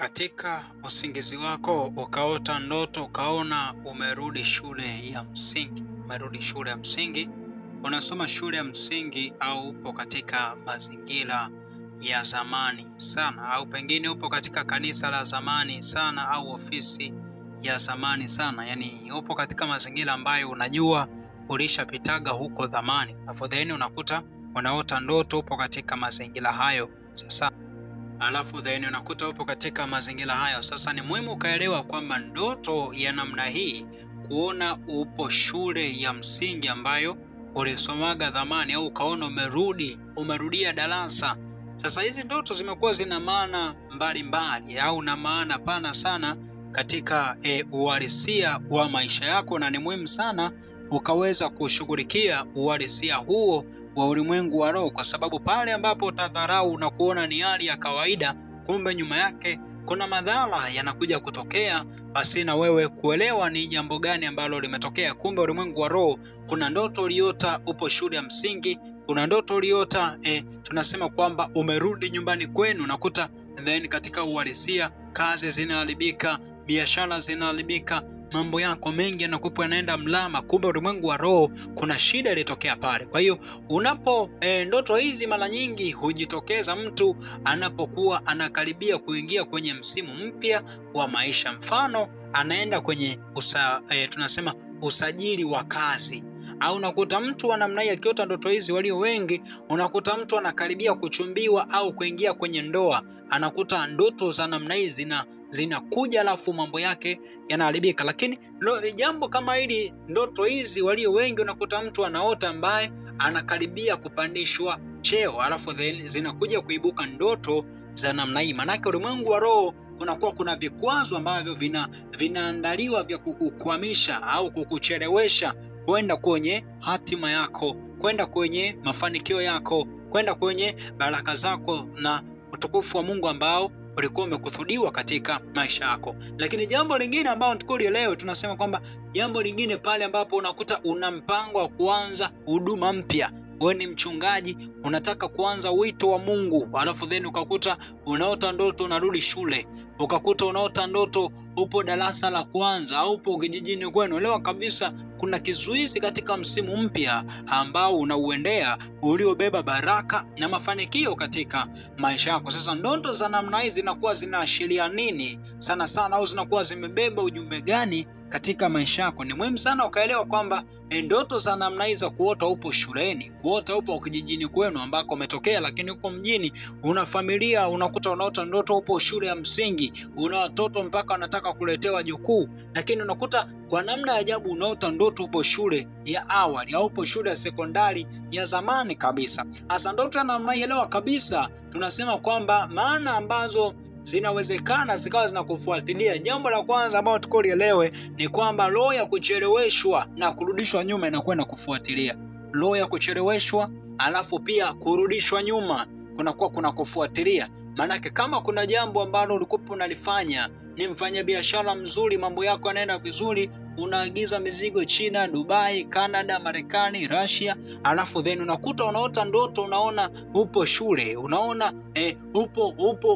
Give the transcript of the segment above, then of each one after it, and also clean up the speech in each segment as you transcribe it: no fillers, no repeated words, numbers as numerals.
Katika usingizi wako ukaota ndoto ukaona umerudi shule ya msingi. Unasoma shule ya msingi au upo katika mazingira ya zamani sana, au pengine upo katika kanisa la zamani sana, au ofisi ya zamani sana. Yani upo katika mazingira ambayo unajua ulishapitaga huko zamani. Then unakuta unaota ndoto upo katika mazingira hayo. Unakuta upo katika mazingira hayo. Sasa ni muhimu ukaelewa kwamba ndoto ya namna hii, kuona upo shule ya msingi ambayo ulisomaga zamani, au ukaona umerudia darasa. Sasa hizi ndoto zimekuwa zina maana mbalimbali au na maana pana sana katika uhalisia wa maisha yako, na ni muhimu sana ukaweza kushughulikia uhalisia huo wa ulimwengu wa roho, kwa sababu pale ambapo utadharau na kuona ni hali ya kawaida, kumbe nyuma yake kuna madhara yanakuja kutokea basi na wewe kuelewa ni jambo gani ambalo limetokea. Kumbe ulimwengu wa roho, kuna ndoto uliota upo shule ya msingi, kuna ndoto uliota tunasema kwamba umerudi nyumbani kwenu, nakuta then katika uhalisia kazi zinaharibika, biashara zinaharibika, mambo yako mengi yanakuwa yanaenda mlama. Kumbe ulimwengu wa roho kuna shida ilitokea pale. Kwa hiyo unapo ndoto hizi mara nyingi hujitokeza mtu anapokuwa anakaribia kuingia kwenye msimu mpya wa maisha. Mfano, anaenda kwenye tunasema usajili wa kazi, au unakuta mtu wa namna hii akiota ndoto hizi, walio wengi unakuta mtu anakaribia kuchumbiwa au kuingia kwenye ndoa, anakuta ndoto za namna hii zinakuja alafu mambo yake yanaharibika. Lakini jambo kama hili, ndoto hizi walio wengi unakuta mtu anaota ambaye anakaribia kupandishwa cheo, alafu zinakuja kuibuka ndoto za namna hii. Maana ulimwengu wa roho kunakuwa kuna vikwazo ambavyo vinaandaliwa vya kukukwamisha au kukuchelewesha kwenda kwenye hatima yako, kwenda kwenye mafanikio yako, kwenda kwenye baraka zako na utukufu wa Mungu ambao ulikuwa umekusudiwa katika maisha yako. Lakini jambo lingine ambalo tukulielewe, tunasema kwamba jambo lingine pale ambapo unakuta una mpango wa kuanza huduma mpya. Wewe ni mchungaji, unataka kuanza wito wa Mungu, alafu then ukakuta unaota ndoto unarudi shule, ukakuta unaota ndoto upo darasa la kwanza au upo kijijini kwenu. Elewa kabisa kuna kizuizi katika msimu mpya ambao unauendea, uliobeba baraka na mafanikio katika maisha yako. Sasa ndoto za namna hizi zinakuwa zinaashiria nini sana sana, au zinakuwa zimebeba ujumbe gani katika maisha yako? Ni muhimu sana ukaelewa kwamba ndoto za namna hizi za kuota upo shuleni, kuota upo kijijini kwenu ambako umetokea, lakini uko mjini una familia, unakuta unaota ndoto upo shule ya msingi, una watoto mpaka wanataka kuletewa jukuu, lakini unakuta kwa namna ya ajabu unaota ndoto upo shule ya awali au upo shule ya sekondari ya zamani kabisa. Hasa ndoto ya namna hii, elewa kabisa, tunasema kwamba maana ambazo zinawezekana zikawa zinakufuatilia. Jambo la kwanza ambalo tukulielewe ni kwamba roho ya kucheleweshwa na kurudishwa nyuma inakwenda kufuatilia. Roho ya kucheleweshwa alafu pia kurudishwa nyuma kuna kufuatilia. Maanake kama kuna jambo ambalo ulikuwa unalifanya, ni mfanyabiashara mzuri, mambo yako yanaenda vizuri, unaagiza mizigo China, Dubai, Canada, Marekani, Russia, alafu then unakuta unaota ndoto unaona upo shule, unaona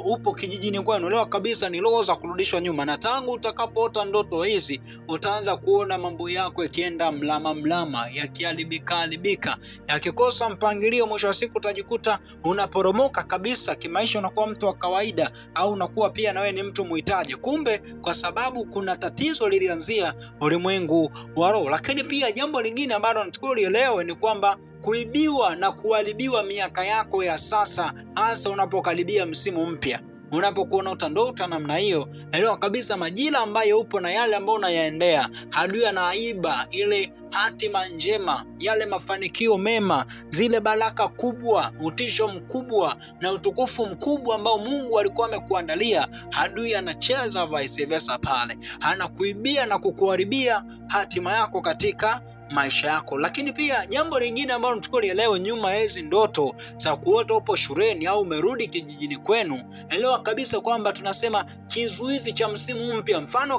upo kijijini kwenu. Leo kabisa ni roho za kurudishwa nyuma, na tangu utakapoota ndoto hizi utaanza kuona mambo yako yakienda mlama, yakiharibika, yakikosa mpangilio. Mwisho wa siku utajikuta unaporomoka kabisa kimaisha, unakuwa mtu wa kawaida, au unakuwa pia na wewe ni mtu muhitaji. Kumbe kwa sababu kuna tatizo lilianzia ulimwengu wa roho. Lakini pia jambo lingine ambalo natukulielewe ni kwamba kuibiwa na kuharibiwa miaka yako ya sasa, hasa unapokaribia msimu mpya. Unapokuwa unaota ndoto namna hiyo, elewa kabisa majira ambayo upo na yale ambayo unayaendea, adui anaiba ile hatima njema, yale mafanikio mema, zile baraka kubwa, utisho mkubwa na utukufu mkubwa ambao Mungu alikuwa amekuandalia. Adui anacheza vice versa pale, anakuibia na kukuharibia hatima yako katika maisha yako. Lakini pia jambo lingine ambalo tukulielewe nyuma hizi ndoto za kuota upo shuleni au umerudi kijijini kwenu, elewa kabisa kwamba tunasema kizuizi cha msimu mpya. Mfano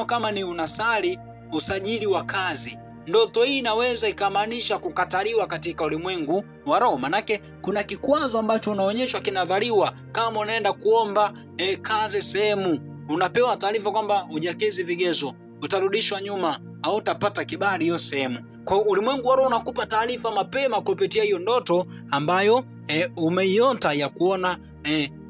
kama ni unasali usajili wa kazi, ndoto hii inaweza ikamaanisha kukataliwa katika ulimwengu wa roho. Manake kuna kikwazo ambacho unaonyeshwa kinadhariwa kama unaenda kuomba kazi sehemu, unapewa taarifa kwamba hujakidhi vigezo, utarudishwa nyuma au utapata kibali hiyo sehemu. Kwa ulimwengu wa roho unakupa taarifa mapema kupitia hiyo ndoto ambayo umeiota ya kuona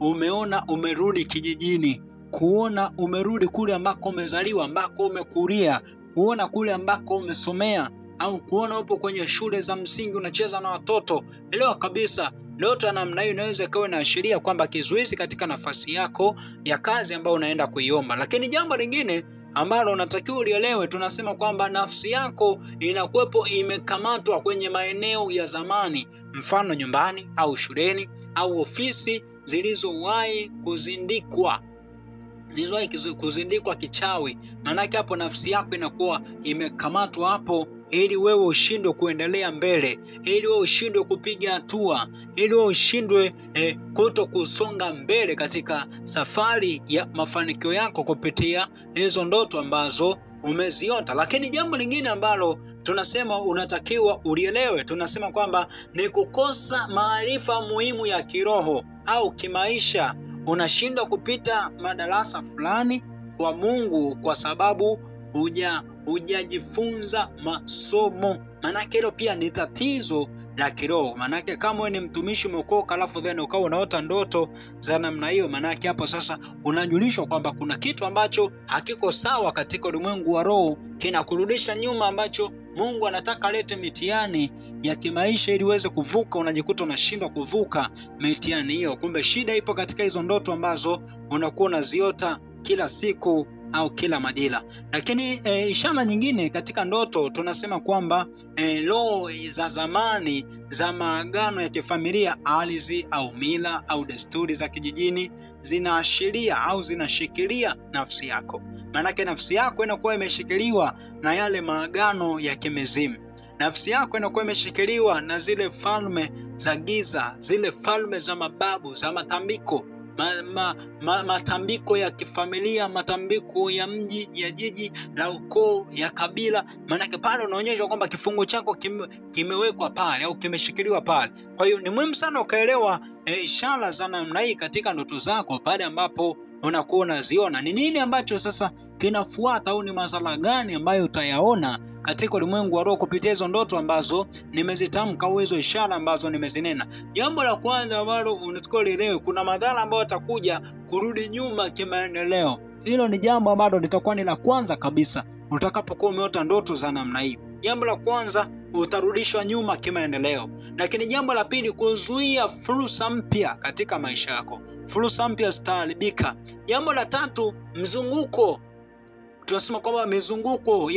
umeona umerudi kijijini, kuona umerudi kule ambako umezaliwa, ambako umekulia, kuona kule ambako umesomea, au kuona upo kwenye shule za msingi unacheza na watoto. Elewa kabisa ndoto ya namna hiyo inaweza ikawa inaashiria kwamba kizuizi katika nafasi yako ya kazi ambayo unaenda kuiomba. Lakini jambo lingine ambalo unatakiwa ulielewe, tunasema kwamba nafsi yako inakuwepo imekamatwa kwenye maeneo ya zamani, mfano nyumbani au shuleni au ofisi zilizowahi kuzindikwa kichawi. Manake hapo nafsi yako inakuwa imekamatwa hapo ili wewe ushindwe kuendelea mbele, ili wewe ushindwe kupiga hatua, ili wewe ushindwe kuto kusonga mbele katika safari ya mafanikio yako kupitia hizo ndoto ambazo umeziota. Lakini jambo lingine ambalo tunasema unatakiwa ulielewe, tunasema kwamba ni kukosa maarifa muhimu ya kiroho au kimaisha. Unashindwa kupita madarasa fulani kwa Mungu kwa sababu hujajifunza masomo. Manake hilo pia ni tatizo la kiroho. Manake kama wewe ni mtumishi umeokoka alafu then ukawa unaota ndoto za namna hiyo, manake hapo sasa unajulishwa kwamba kuna kitu ambacho hakiko sawa katika ulimwengu wa roho, kinakurudisha nyuma, ambacho Mungu anataka alete mitihani ya kimaisha ili uweze kuvuka. Unajikuta unashindwa kuvuka mitihani hiyo. Kumbe shida ipo katika hizo ndoto ambazo unakuwa unaziota kila siku au kila majira. Lakini ishara nyingine katika ndoto tunasema kwamba roho za zamani za maagano ya kifamilia, ardhi au mila au desturi za kijijini zinaashiria au zinashikilia nafsi yako. Manake nafsi yako inakuwa imeshikiliwa na yale maagano ya kimizimu. Nafsi yako inakuwa imeshikiliwa na zile falme za giza, zile falme za mababu, za matambiko, matambiko ya kifamilia, matambiko ya mji, ya jiji, la ukoo, ya kabila. Manake pale unaonyeshwa kwamba kifungo chako kimewekwa pale au kimeshikiliwa pale. Kwa hiyo ni muhimu sana ukaelewa ishara za namna hii katika ndoto zako pale ambapo unakuwa unaziona. Ni nini ambacho sasa kinafuata au ni madhara gani ambayo utayaona katika ulimwengu wa roho kupitia hizo ndoto ambazo nimezitamka au hizo ishara ambazo nimezinena? Jambo la kwanza ambalo unatakiwa uelewe, kuna madhara ambayo yatakuja kurudi nyuma kimaendeleo. Hilo ni jambo ambalo litakuwa ni la kwanza kabisa utakapokuwa umeota ndoto za namna hii. Jambo la kwanza, utarudishwa nyuma kimaendeleo. Lakini jambo la pili, kuzuia fursa mpya katika maisha yako. Fursa mpya zitaharibika. Jambo la tatu, mzunguko. Tunasema kwamba mizunguko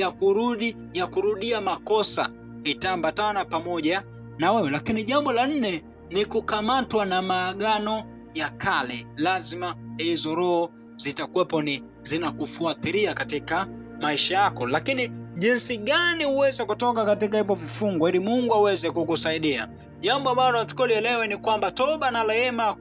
ya kurudia makosa itaambatana pamoja na wewe. Lakini jambo la nne ni kukamatwa na maagano ya kale. Lazima hizo roho zitakuwepo ni zinakufuatilia katika maisha yako. Lakini jinsi gani uweze kutoka katika hivyo vifungo ili Mungu aweze kukusaidia? Jambo ambalo nataka uelewe ni kwamba toba na rehema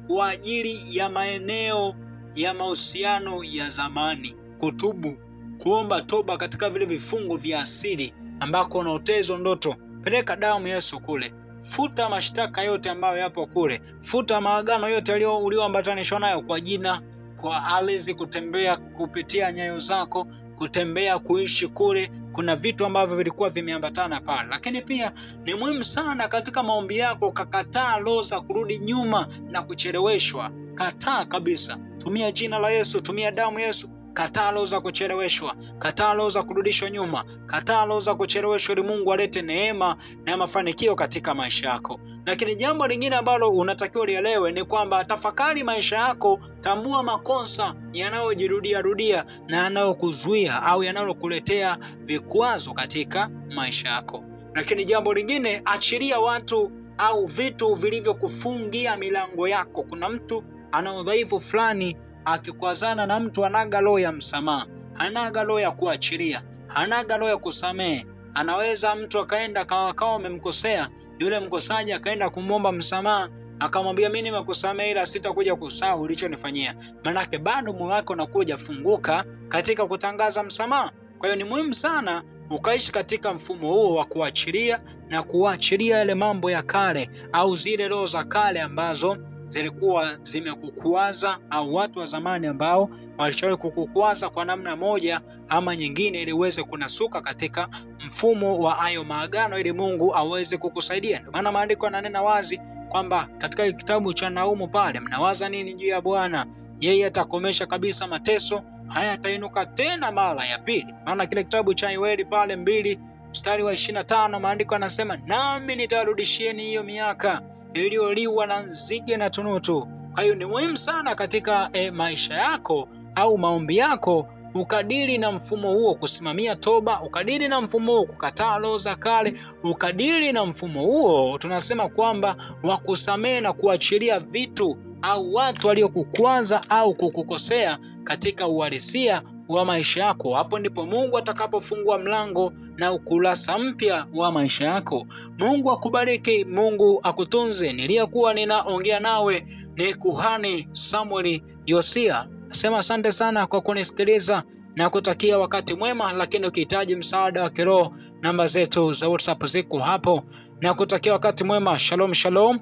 kwa ajili ya maeneo ya mahusiano ya zamani. Kutubu, kuomba toba katika vile vifungo vya asili ambako unaotezo ndoto. Peleka damu ya Yesu kule. Futa mashtaka yote ambayo yapo kule. Futa maagano yote ulioambatanishwa nayo kwa jina, kwa ardhi, kutembea kupitia nyayo zako, kutembea kuishi kule. Kuna vitu ambavyo vilikuwa vimeambatana pale. Lakini pia ni muhimu sana katika maombi yako kakataa roho za kurudi nyuma na kucheleweshwa. Kataa kabisa. Tumia jina la Yesu, tumia damu ya Yesu. Kataa roho za kucheleweshwa, kataa roho za kurudishwa nyuma, kataa roho za kucheleweshwa ili Mungu alete neema na mafanikio katika maisha yako. Lakini jambo lingine ambalo unatakiwa uelewe ni kwamba tafakari maisha yako, tambua makosa yanayojirudia na yanayokuzuia au yanayokuletea vikwazo katika maisha yako. Lakini jambo lingine, achilia watu au vitu vilivyokufungia milango yako. Kuna mtu ana udhaifu fulani, akikwazana na mtu anaga roho ya msamaha, anaga roho ya kuachilia, anaga roho ya kusamehe. Anaweza mtu akaenda kama amemkosea, yule mkosaji akaenda kumwomba msamaha, akamwambia mimi nimekusamehe ila sitakuja kusahau ulichonifanyia. Manake bado moyo wako unakuja funguka katika kutangaza msamaha. Kwa hiyo ni muhimu sana ukaishi katika mfumo huo wa kuachilia na kuachilia yale mambo ya kale au zile roho za kale ambazo zilikuwa zimekukwaza, au watu wa zamani ambao walishawahi kukukwaza kwa namna moja ama nyingine, ili uweze kunasuka katika mfumo wa hayo maagano, ili Mungu aweze kukusaidia. Ndio maana maandiko yananena wazi kwamba katika kitabu cha Naumu pale, mnawaza nini juu ya Bwana? Yeye atakomesha kabisa mateso, haya atainuka tena mara ya pili. Maana kile kitabu cha Yoeli pale 2 mstari wa 25 maandiko yanasema, nami nitarudishieni hiyo miaka iliyoliwa na nzige na tunutu. Kwa hiyo ni muhimu sana katika maisha yako au maombi yako ukadiri na mfumo huo, kusimamia toba, ukadiri na mfumo huo kukataa roho za kale, ukadiri na mfumo huo tunasema kwamba wakusamehe na kuachilia vitu au watu waliokukwaza au kukukosea katika uhalisia wa maisha yako. Hapo ndipo Mungu atakapofungua mlango na ukurasa mpya wa maisha yako. Mungu akubariki, Mungu akutunze. Niliyekuwa ninaongea nawe ni Kuhani Samuel Yosia. Nasema asante sana kwa kunisikiliza na kutakia wakati mwema, lakini ukihitaji msaada wa kiroho, namba zetu za WhatsApp ziko hapo, na kutakia wakati mwema. Shalom shalom,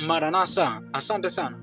Maranatha. Asante sana.